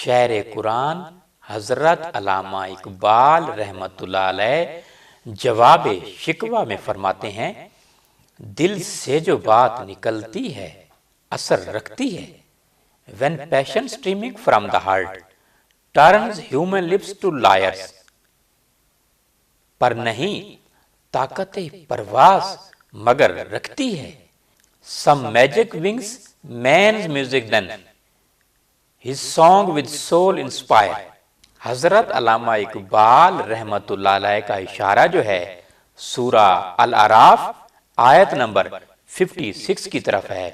شعر قرآن حضرت علامہ اقبال رحمۃ اللہ علیہ جواب شکوہ میں فرماتے ہیں، دل سے جو بات نکلتی ہے اثر رکھتی ہے۔ When passion streaming from the heart turns human lips to liars، پر نہیں طاقت پرواز مگر رکھتی ہے۔ Some magic wings man's music then his song with soul inspire۔ حضرت علامہ اقبال رحمۃ اللہ علیہ کا اشارہ جو ہے سورہ الاعراف آیت نمبر 56 کی طرف ہے۔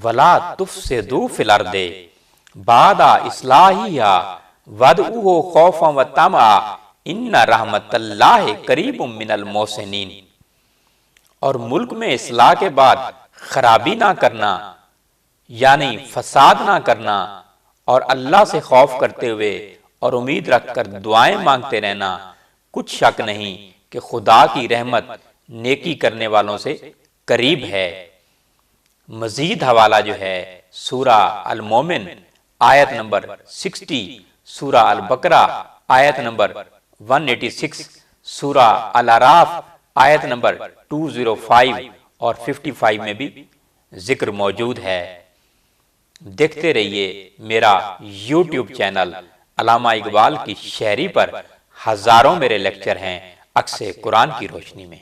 وَلَا تُفْسِدُوا فِي الْأَرْضِ بَعْدَ إِصْلَاحِهَا وَادْعُوهُ خَوْفًا وَطَمَعًا إِنَّ رَحْمَتَ اللَّهِ قَرِيبٌ مِّنَ الْمُحْسِنِينَ۔ اور ملک میں اصلاح کے بعد خرابی نہ کرنا، یعنی فساد نہ کرنا، اور اللہ سے خوف کرتے ہوئے اور امید رکھ کر دعائیں مانگتے رہنا، کچھ شک نہیں کہ خدا کی رحمت نیکی کرنے والوں سے قریب ہے۔ مزید حوالہ جو ہے سورہ المومن آیت نمبر 60، سورہ البقرہ آیت نمبر 186، سورہ الاعراف آیت نمبر 205 اور 55 میں بھی ذکر موجود ہے۔ دیکھتے رہیے میرا یوٹیوب چینل علامہ اقبال کی شاعری پر ہزاروں میرے لیکچر ہیں عکس قرآن کی روشنی میں۔